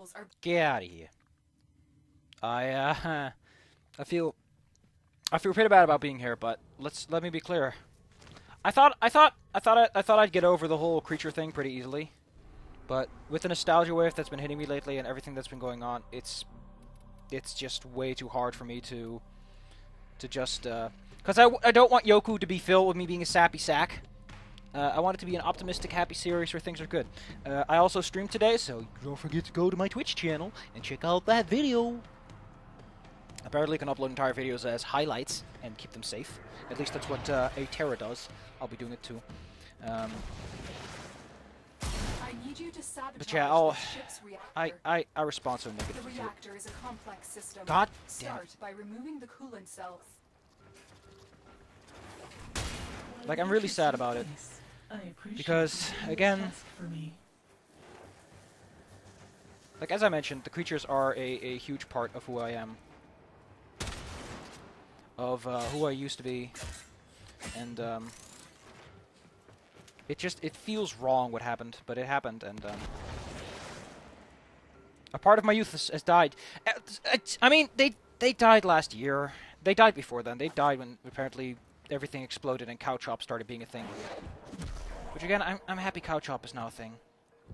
levels are. Get out of here. I feel pretty bad about being here, but let me be clear. I thought I'd get over the whole creature thing pretty easily, but with the nostalgia wave that's been hitting me lately and everything that's been going on, it's just way too hard for me to just because I don't want Yoku to be filled with me being a sappy sack. I want it to be an optimistic, happy series where things are good. I also streamed today, so don't forget to go to my Twitch channel and check out that video. Apparently, you can upload entire videos as highlights and keep them safe. At least that's what a Terra does. I'll be doing it too. I need you to sabotage But yeah, the ship's reactor. I respond so The negatively to it. reactor is a complex system. God damn Start it. by removing the coolant cells. Like, I'm really sad about it. Because, again, like as I mentioned, the creatures are a huge part of who I am. Of who I used to be. And, it feels wrong what happened, but it happened, and, a part of my youth has died. I mean, they died last year. They died before then. They died when, apparently, everything exploded and cow chop started being a thing. Which again, I'm happy cow chop is now a thing.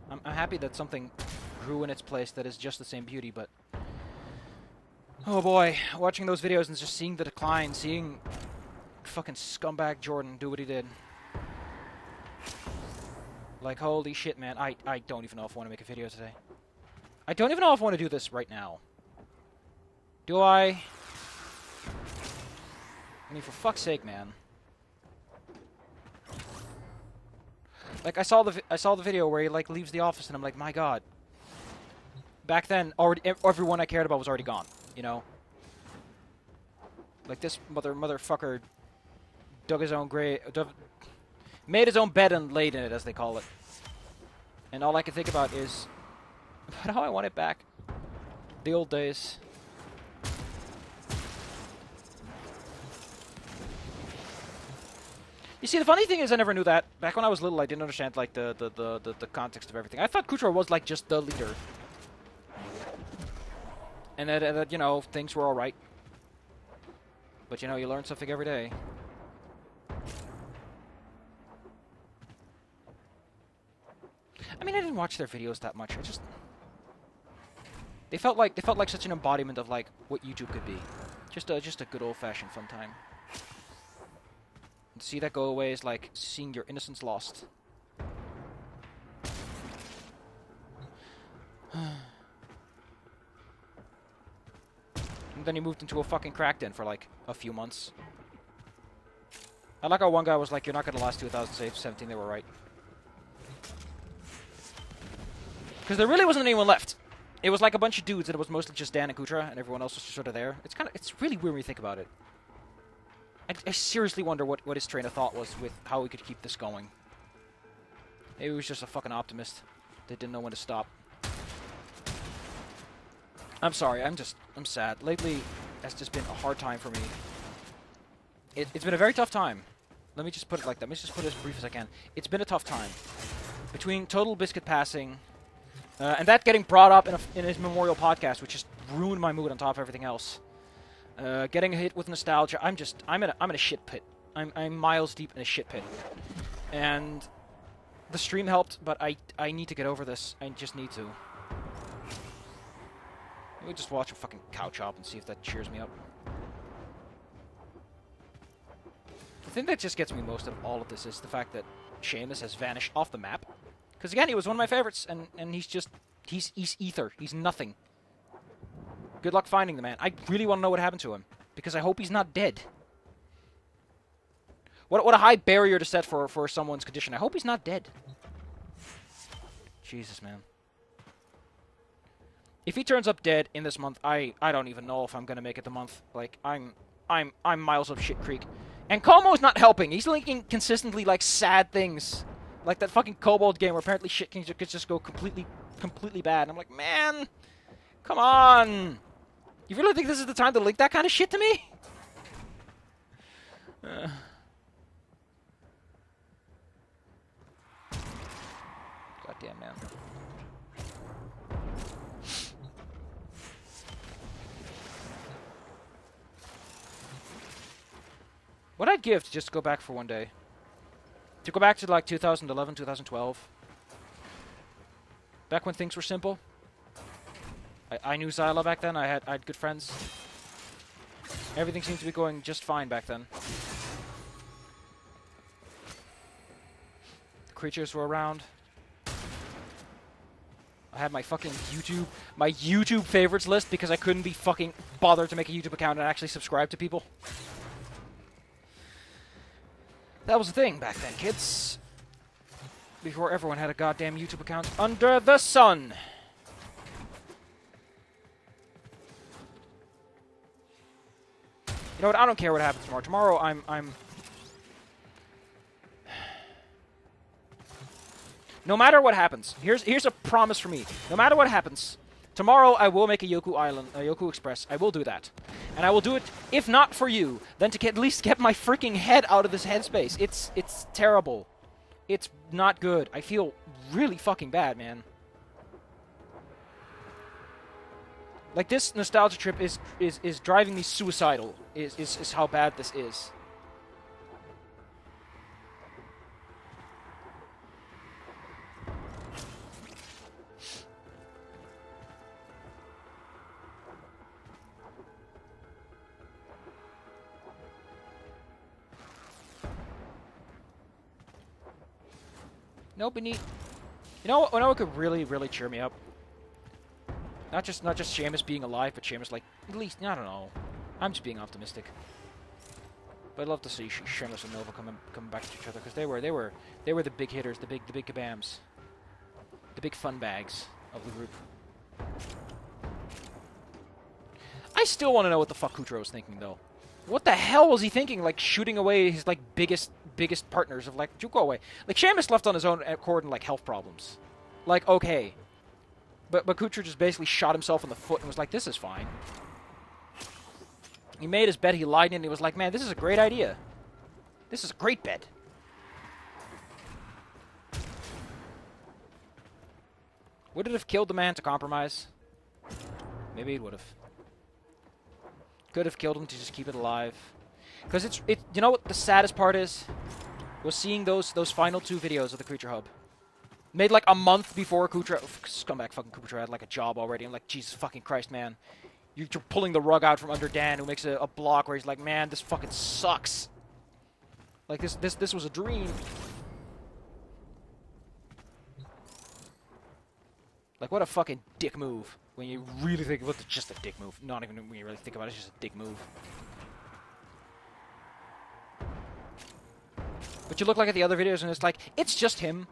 I'm happy that something grew in its place that is just the same beauty, but oh boy, watching those videos and just seeing the decline, seeing fucking scumbag Jordan do what he did. Like, holy shit, man, I don't even know if I want to make a video today. I don't even know if I want to do this right now. Do I? I mean, for fuck's sake, man. Like, I saw the video where he, like, leaves the office, and I'm like, my god. Back then, already everyone I cared about was already gone, you know? Like, this motherfucker dug his own grave, made his own bed and laid in it, as they call it. And all I can think about is how I want it back. The old days. You see, the funny thing is I never knew that. Back when I was little, I didn't understand, like, the context of everything. I thought Kuchar was, like, just the leader. And that, you know, things were alright. But, you know, you learn something every day. I mean, I didn't watch their videos that much. I just... They felt like such an embodiment of, like, what YouTube could be. Just a good old-fashioned fun time. To see that go away is like seeing your innocence lost. And then he moved into a fucking crack den for like a few months. I like how one guy was like, you're not gonna last 2017, they were right. Because there really wasn't anyone left. It was like a bunch of dudes and it was mostly just Dan and Kutra and everyone else was just sort of there. It's really weird when you think about it. I seriously wonder what his train of thought was with how we could keep this going. Maybe he was just a fucking optimist that didn't know when to stop. I'm sorry, I'm sad. Lately, that's just been a hard time for me. It's been a very tough time. Let me just put it like that. Let me just put it as brief as I can. It's been a tough time. Between Total Biscuit passing, and that getting brought up in his memorial podcast, which just ruined my mood on top of everything else. Getting hit with nostalgia. I'm in a shit pit. I'm miles deep in a shit pit. And the stream helped, but I need to get over this. I just need to. Maybe just watch a fucking cow chop and see if that cheers me up. The thing that just gets me most of all of this is the fact that Seamus has vanished off the map. Because again, he was one of my favorites, and he's ether. He's nothing. Good luck finding the man. I really want to know what happened to him. Because I hope he's not dead. What a high barrier to set for someone's condition. I hope he's not dead. Jesus, man. If he turns up dead in this month, I don't even know if I'm gonna make it the month. Like, I'm miles up shit creek. And Komo's not helping. He's linking consistently, like, sad things. Like that fucking Kobold game where apparently shit can just go completely bad. And I'm like, man, come on. You really think this is the time to link that kind of shit to me? Goddamn, man. What I'd give to just go back for one day. To go back to like 2011, 2012. Back when things were simple. I knew Zyla back then. I had good friends. Everything seemed to be going just fine back then. The creatures were around. I had my fucking YouTube favorites list because I couldn't be fucking bothered to make a YouTube account and actually subscribe to people. That was the thing back then, kids. Before everyone had a goddamn YouTube account under the sun. You know what? I don't care what happens tomorrow. Tomorrow, I'm... No matter what happens, here's a promise for me. No matter what happens, tomorrow I will make a Yoku Island, a Yoku Express. I will do that. And I will do it, if not for you, then to at least get my freaking head out of this headspace. It's terrible. It's not good. I feel really fucking bad, man. Like, this nostalgia trip is driving me suicidal, is how bad this is. Nope, we need... You know what could really, really cheer me up? Not just Seamus being alive, but Seamus, like, at least, I don't know. I'm just being optimistic. But I'd love to see Seamus and Nova coming back to each other, because they were the big hitters, the big kabams. The big fun bags of the group. I still want to know what the fuck Kutro was thinking, though. What the hell was he thinking, like, shooting away his, like, biggest partners of, like, you go away. Like, Seamus left on his own accord and, like, health problems. Like, okay. But Kutro just basically shot himself in the foot and was like, this is fine. He made his bet, he lied in it, and he was like, man, this is a great idea. This is a great bet. Would it have killed the man to compromise? Maybe it would have. Could have killed him to just keep it alive. Because it's you know what the saddest part is? Was seeing those final 2 videos of the Creature Hub. Made like a month before Kutro, scumbag fucking Kutro had like a job already. I'm like, Jesus fucking Christ, man. You're pulling the rug out from under Dan, who makes a blog where he's like, man, this fucking sucks. Like, this was a dream. Like, what a fucking dick move. When you really think, well, it's just a dick move. Not even when you really think about it, it's just a dick move. But you look like at the other videos and it's like, it's just him.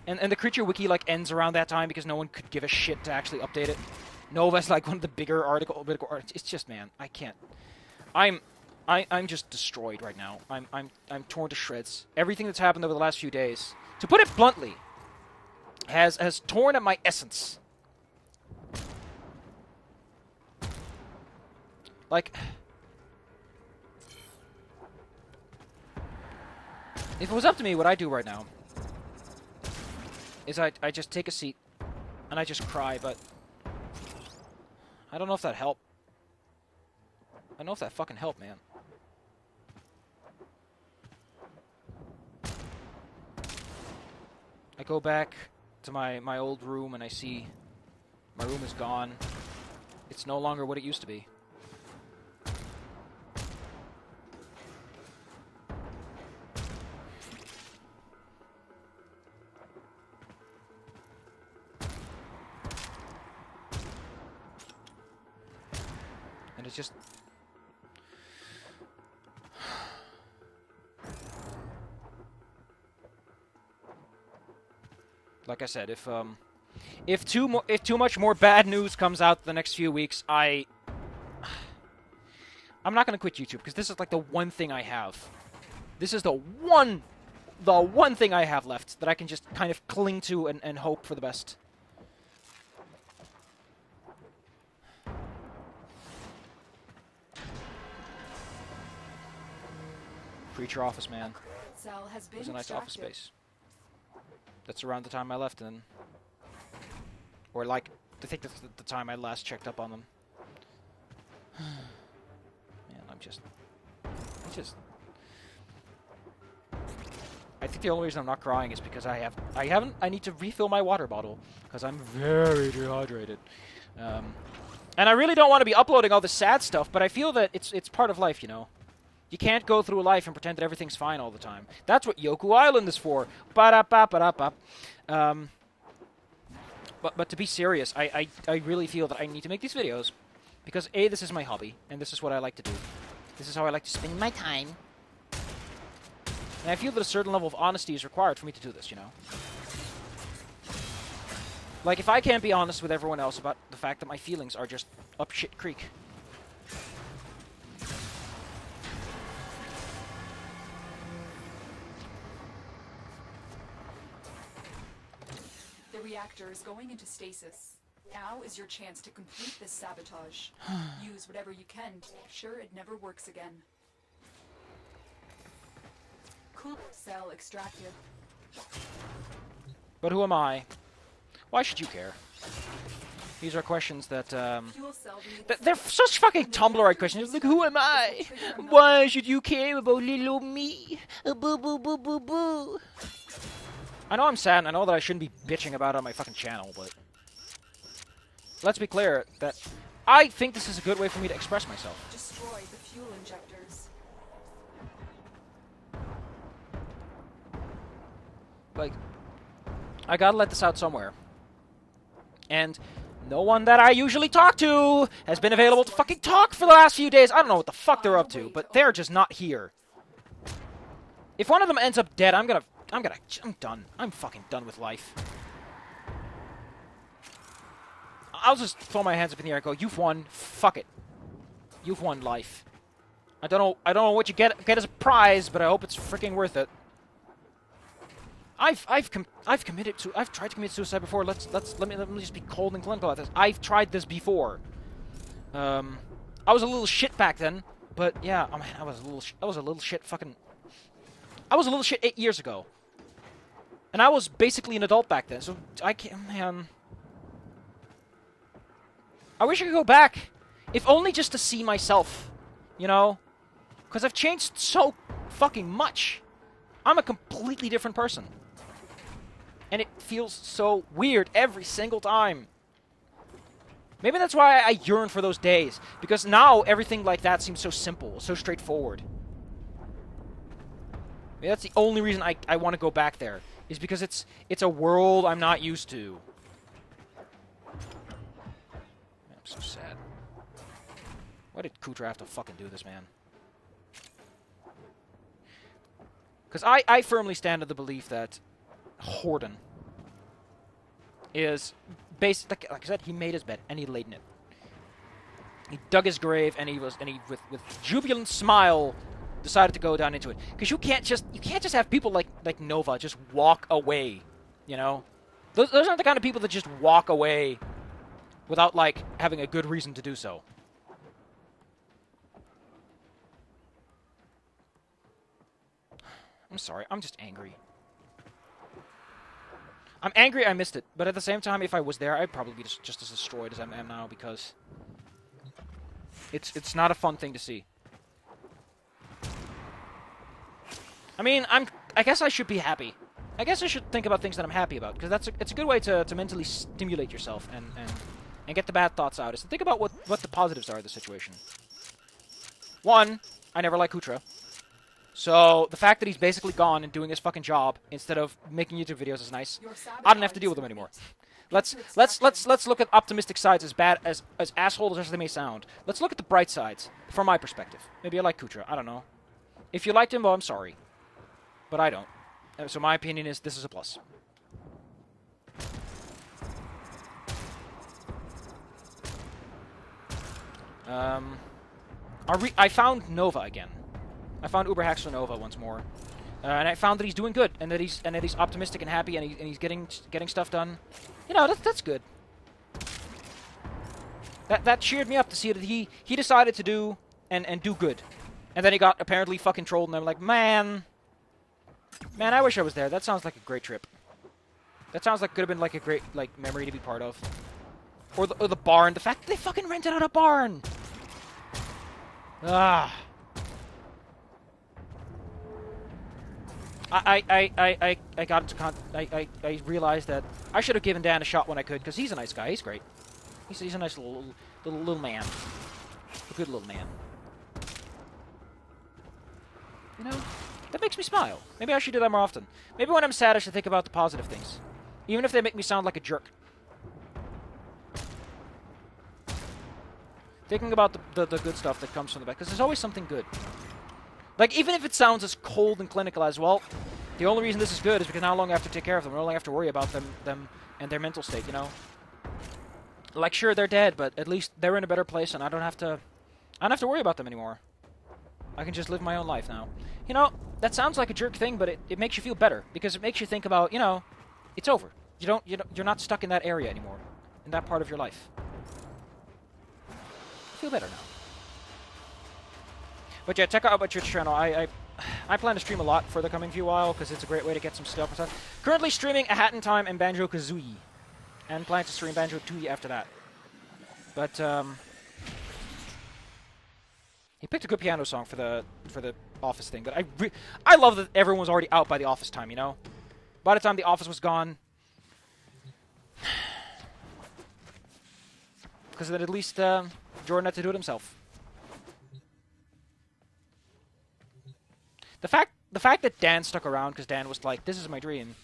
And the Creature Wiki, like, ends around that time because no one could give a shit to actually update it. Nova's, like, one of the bigger articles. It's just, man, I can't. I'm just destroyed right now. I'm torn to shreds. Everything that's happened over the last few days, to put it bluntly, has torn at my essence. Like, if it was up to me, what I do right now is I just take a seat and I just cry, but I don't know if that helped. I don't know if that fucking helped, man. I go back to my old room and I see my room is gone. It's no longer what it used to be. And it's just... Like I said, if too much more bad news comes out the next few weeks, I'm not gonna quit YouTube because this is like the one thing I have. This is the one thing I have left that I can just kind of cling to and hope for the best. Creature office, man. It was a nice office space. That's around the time I left, and or like, I think that's the time I last checked up on them. Man, I'm just... just... I think the only reason I'm not crying is because I need to refill my water bottle because I'm very dehydrated. And I really don't want to be uploading all this sad stuff, but I feel that it's part of life, you know. You can't go through life and pretend that everything's fine all the time. That's what Yoku Island is for. Ba-da-ba-ba-da-ba. But to be serious, I really feel that I need to make these videos because A, this is my hobby, and this is what I like to do. This is how I like to spend my time. And I feel that a certain level of honesty is required for me to do this, you know? Like, if I can't be honest with everyone else about the fact that my feelings are just up shit creek. The reactor is going into stasis. Now is your chance to complete this sabotage. Use whatever you can to make sure it never works again. Cool cell extracted. But who am I? Why should you care? These are questions that, they're such fucking Tumblrite questions. Like, who am I? Why should you care about little me? Boo boo boo boo boo. I know I'm sad, and I know that I shouldn't be bitching about it on my fucking channel, but... Let's be clear that I think this is a good way for me to express myself. Destroy the fuel injectors. Like, I gotta let this out somewhere. And no one that I usually talk to has been available to fucking talk for the last few days. I don't know what the fuck they're up to, but they're just not here. If one of them ends up dead, I'm done. I'm fucking done with life. I'll just throw my hands up in the air and go, you've won. Fuck it. You've won life. I don't know what you get as a prize, but I hope it's freaking worth it. I've tried to commit suicide before. Let me just be cold and clinical about this. I've tried this before. I was a little shit back then, but yeah, oh man, I was a little shit 8 years ago. And I was basically an adult back then, so I can't, man. I wish I could go back, if only just to see myself, you know? Because I've changed so fucking much. I'm a completely different person. And it feels so weird every single time. Maybe that's why I yearn for those days. Because now everything like that seems so simple, so straightforward. Maybe that's the only reason I want to go back there. Is because it's a world I'm not used to. Man, I'm so sad. Why did Kutra have to fucking do this, man? Because I firmly stand in the belief that Horden is based, like I said, he made his bed and he laid in it. He dug his grave and he with jubilant smile decided to go down into it. Because you can't just have people like Nova just walk away, you know? Those aren't the kind of people that just walk away without like having a good reason to do so. I'm sorry, I'm just angry. I'm angry I missed it, but at the same time, if I was there, I'd probably be just as destroyed as I am now, because it's not a fun thing to see. I mean, I guess I should be happy. I guess I should think about things that I'm happy about, because it's a good way to mentally stimulate yourself and get the bad thoughts out, is to think about what the positives are of the situation. One, I never liked Kutra. So, the fact that he's basically gone and doing his fucking job instead of making YouTube videos is nice. I don't have to deal with him anymore. Let's look at optimistic sides, as bad as assholes as they may sound. Let's look at the bright sides from my perspective. Maybe I like Kutra, I don't know. If you liked him, well, I'm sorry. But I don't. So my opinion is this is a plus. I found Nova again. I found Uberhaxler Nova once more, and I found that he's doing good, and that he's optimistic and happy, and he's getting stuff done. You know, that's good. That cheered me up to see that he decided to do and do good, and then he got apparently fucking trolled, and I'm like, man, I wish I was there. That sounds like a great trip. That sounds like could have been like a great memory to be part of. Or the barn. The fact that they fucking rented out a barn. Ah. I got into I realized that I should have given Dan a shot when I could, because he's a nice guy. He's great. He's a nice little man. A good little man. You know, that makes me smile. Maybe I should do that more often. Maybe when I'm sad, I should think about the positive things, even if they make me sound like a jerk. Thinking about the good stuff that comes from the back, because there's always something good. Like, even if it sounds as cold and clinical as, well, the only reason this is good is because now I have to take care of them. I no longer have to worry about them and their mental state, you know? Like, sure, they're dead, but at least they're in a better place, and I don't have to worry about them anymore. I can just live my own life now. You know, that sounds like a jerk thing, but it makes you feel better, because it makes you think about, you know, it's over. You're not stuck in that area anymore, in that part of your life. I feel better now. But yeah, check out my Twitch channel. I plan to stream a lot for the coming few while, because it's a great way to get some stuff and stuff. Currently streaming A Hat in Time and Banjo-Kazooie. And plan to stream Banjo-Tooie after that. But, he picked a good piano song for the Office thing, but I love that everyone was already out by the Office time, you know? By the time the Office was gone. Because then at least, Jordan had to do it himself. The fact that Dan stuck around because Dan was like, this is my dream.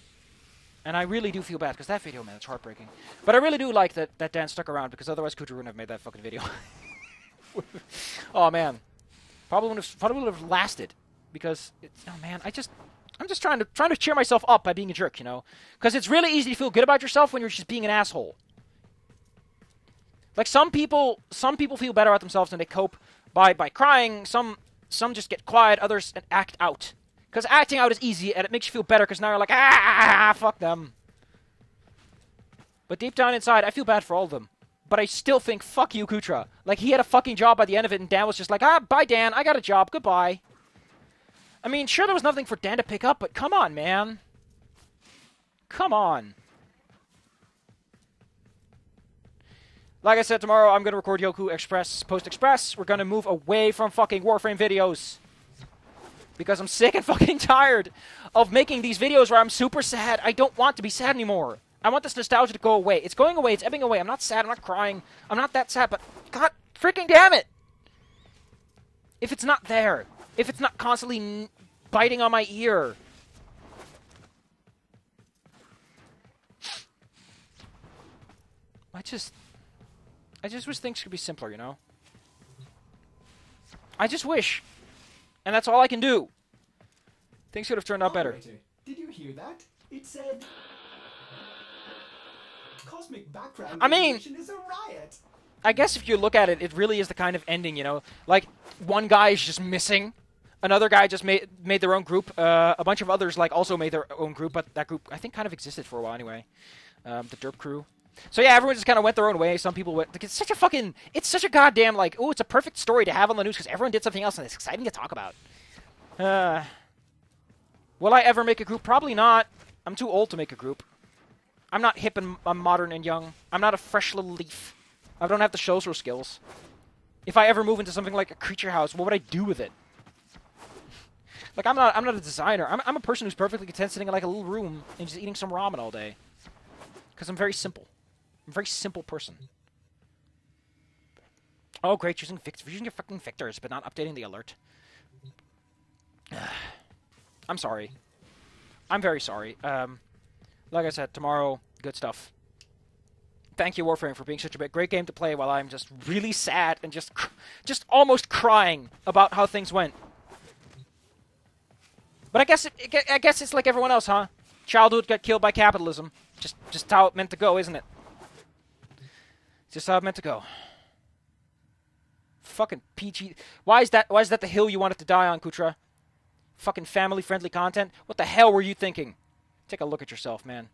And I really do feel bad, because that video, man, it's heartbreaking. But I really do like that Dan stuck around, because otherwise Kuja wouldn't have made that fucking video. Oh, man. Probably would have lasted. Because, oh, man, I'm just trying to cheer myself up by being a jerk, you know? Because it's really easy to feel good about yourself when you're just being an asshole. Like, some people feel better about themselves and they cope by crying. Some just get quiet, others act out. Because acting out is easy, and it makes you feel better, because now you're like, fuck them. But deep down inside, I feel bad for all of them. But I still think, fuck you, Kutra. Like, he had a fucking job by the end of it, and Dan was just like, bye, Dan, I got a job, goodbye. I mean, sure, there was nothing for Dan to pick up, but come on, man. Come on. Like I said, tomorrow I'm going to record Yoku Express, Post Express. We're going to move away from fucking Warframe videos. Because I'm sick and fucking tired of making these videos where I'm super sad. I don't want to be sad anymore. I want this nostalgia to go away. It's going away. It's ebbing away. I'm not sad. I'm not crying. I'm not that sad. But God freaking damn it. If it's not there. If it's not constantly biting on my ear. I just wish things could be simpler, you know? I just wish. And that's all I can do. Things could have turned out better. Did you hear that? It said... Cosmic background I mean, is a riot. I guess if you look at it, it really is the kind of ending, you know? Like, one guy is just missing. Another guy just made their own group. A bunch of others, like, also made their own group. But that group, I think, kind of existed for a while anyway. The Derp Crew. So yeah, everyone just kind of went their own way. Some people went... Like, it's such a goddamn, like, oh, it's a perfect story to have on the news because everyone did something else and it's exciting to talk about. Will I ever make a group? Probably not. I'm too old to make a group. I'm not hip and I'm modern and young. I'm not a fresh little leaf. I don't have the social skills. If I ever move into something like a creature house, what would I do with it? Like, I'm not a designer. I'm a person who's perfectly content sitting in like a little room and just eating some ramen all day. Because I'm very simple. I'm a very simple person. Oh, great, using your fucking Victors, but not updating the alert. I'm sorry. I'm very sorry. Like I said, tomorrow, good stuff. Thank you, Warframe, for being such a great game to play while I'm just really sad and just almost crying about how things went. But I guess it's like everyone else, huh? Childhood got killed by capitalism. Just how it meant to go, isn't it? Just how it meant to go. Fucking PG. Why is that the hill you wanted to die on, Kutra? Fucking family-friendly content? What the hell were you thinking? Take a look at yourself, man.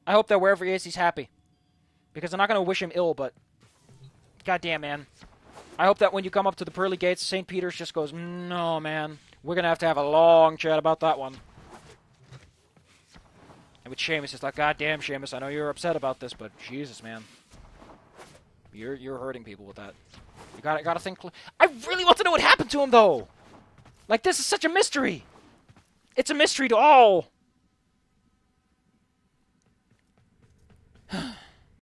I hope that wherever he is, he's happy. Because I'm not going to wish him ill, but... Goddamn, man. I hope that when you come up to the pearly gates, St. Peter's just goes, no, man. We're going to have a long chat about that one. And with Seamus, it's like, goddamn, Seamus, I know you're upset about this, but Jesus, man. You're hurting people with that. You gotta think... I really want to know what happened to him, though! Like, this is such a mystery! It's a mystery to all!